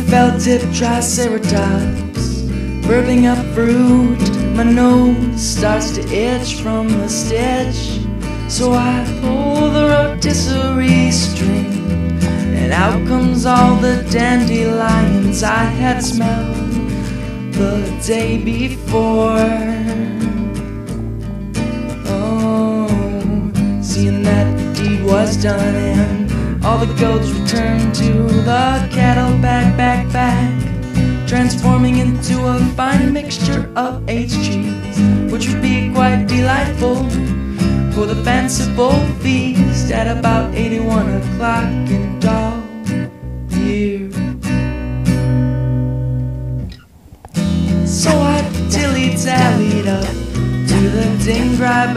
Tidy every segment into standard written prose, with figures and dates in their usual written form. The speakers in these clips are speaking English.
felt-tip triceratops, burping up fruit. My nose starts to itch from the stitch, so I pull the rotisserie string, and out comes all the dandelions I had smelled the day before. Oh, seeing that the deed was done and all the goats returned to the cattle back, transforming into a fine mixture of aged cheese, which would be quite delightful for the fanciful feast at about 81 o'clock in dog year. So I dilly-dallied up to the grub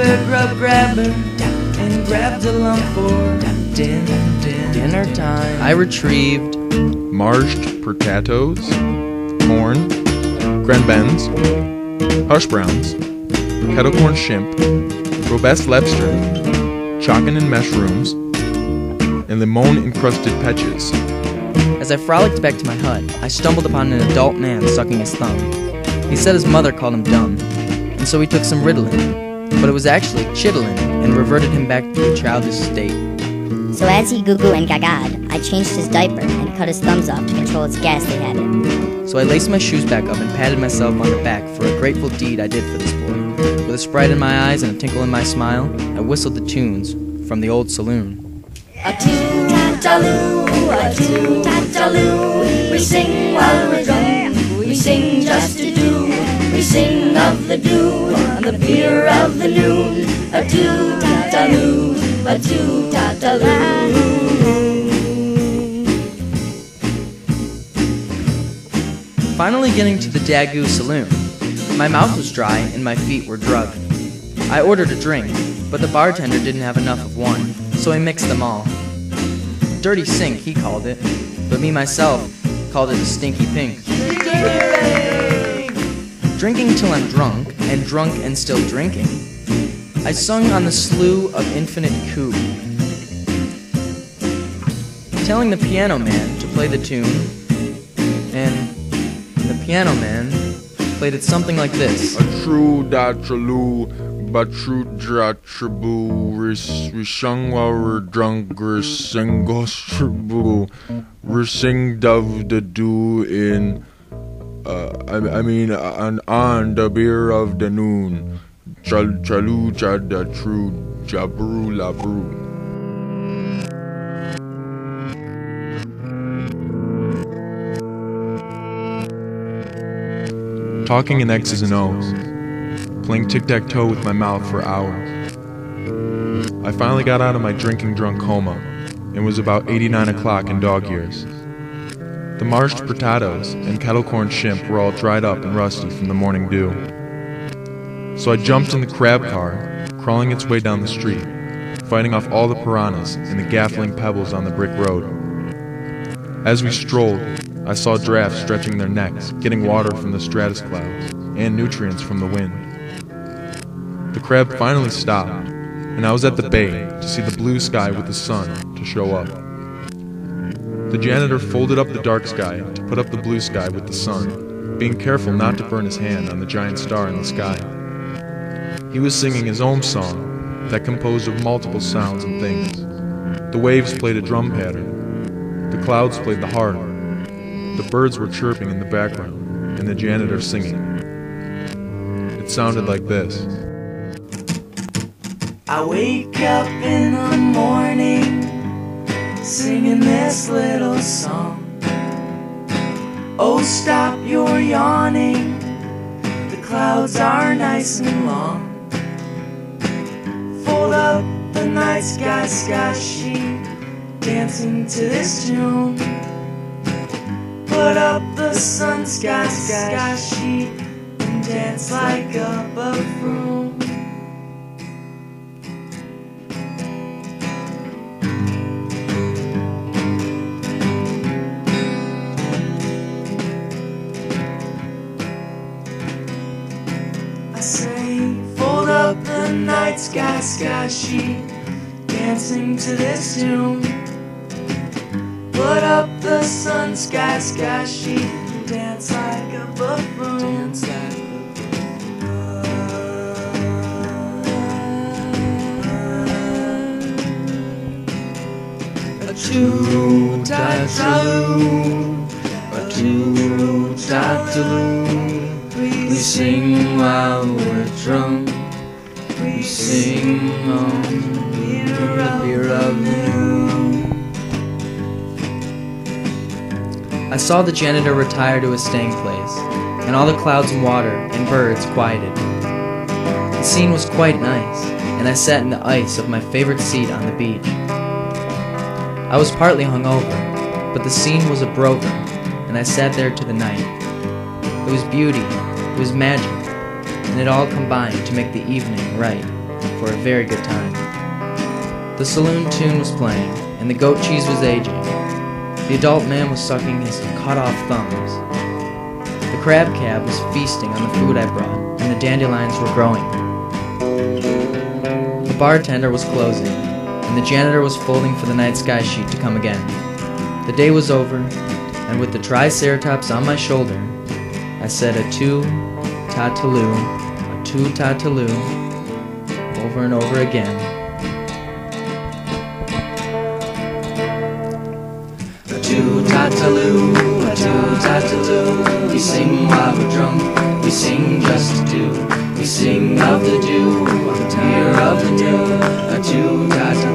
grabber and grabbed a lump for dinner time. I retrieved mashed potatoes, corn, grenbens, hush browns, kettle corn shrimp, robust lobster, chicken and mushrooms, and lemon-encrusted peaches. As I frolicked back to my hut, I stumbled upon an adult man sucking his thumb. He said his mother called him dumb, and so he took some Ritalin, but it was actually Chitalin, and reverted him back to a childish state. So as he goo-goo and gagad, I changed his diaper and cut his thumbs off to control its gas they had in. So I laced my shoes back up and patted myself on the back for a grateful deed I did for this boy. With a sprite in my eyes and a tinkle in my smile, I whistled the tunes from the old saloon. A-toot-tat-a-loo, a-toot-tat-a-loo. We sing while we're drunk, we sing just to do. We sing of the dew and the beer of the noon. A-toot-tat-a-loo, a-toot-tat-a-loo. Finally getting to the Daggoo saloon, my mouth was dry and my feet were drugged. I ordered a drink, but the bartender didn't have enough of one, so he mixed them all. Dirty sink, he called it, but me myself called it a stinky pink. Drinking till I'm drunk and still drinking, I sung on the slough of infinite coup, telling the piano man to play the tune, and the piano man played it something like this. A true dachalu, but true drachabu, rishung while we're drunk, sing gostrabu, sing dove the do in, on the beer of the noon, chalu chada true, jabru la brew. Talking in X's and O's, playing tic-tac-toe with my mouth for hours. I finally got out of my drinking drunk coma, and was about 89 o'clock in dog years. The mashed potatoes and kettle corn shrimp were all dried up and rusty from the morning dew. So I jumped in the crab car, crawling its way down the street, fighting off all the piranhas and the gaffling pebbles on the brick road. As we strolled, I saw giraffes stretching their necks, getting water from the stratus clouds, and nutrients from the wind. The crab finally stopped, and I was at the bay to see the blue sky with the sun to show up. The janitor folded up the dark sky to put up the blue sky with the sun, being careful not to burn his hand on the giant star in the sky. He was singing his own song, that composed of multiple sounds and things. The waves played a drum pattern, the clouds played the harp, the birds were chirping in the background, and the janitor singing. It sounded like this. I wake up in the morning singing this little song. Oh, stop your yawning, the clouds are nice and long. Fold up the night sky sheet, dancing to this tune. Put up the sun sky sheet and dance like a buffoon. I say, fold up the night sky sheet, dancing to this tune. Put up the sun, sky sheet, and dance like a buffoon. A toot-ta-ta-loo, a toot-ta-ta-loo. We sing while we're drunk. We sing on the beer of the moon. I saw the janitor retire to his staying place, and all the clouds and water and birds quieted. The scene was quite nice, and I sat in the ice of my favorite seat on the beach. I was partly hungover, but the scene was a broker, and I sat there to the night. It was beauty, it was magic, and it all combined to make the evening right for a very good time. The saloon tune was playing, and the goat cheese was aging. The adult man was sucking his cut-off thumbs. The crab cab was feasting on the food I brought, and the dandelions were growing. The bartender was closing, and the janitor was folding for the night sky sheet to come again. The day was over, and with the triceratops on my shoulder, I said a toot-ta-ta-loo, a toot-ta-ta-loo, over and over again. A toot-ta-ta-loo, a toot-ta-ta-loo. We sing while we're drunk, we sing just to do. We sing of the dew, on the beer of the new. A toot-ta-ta-loo.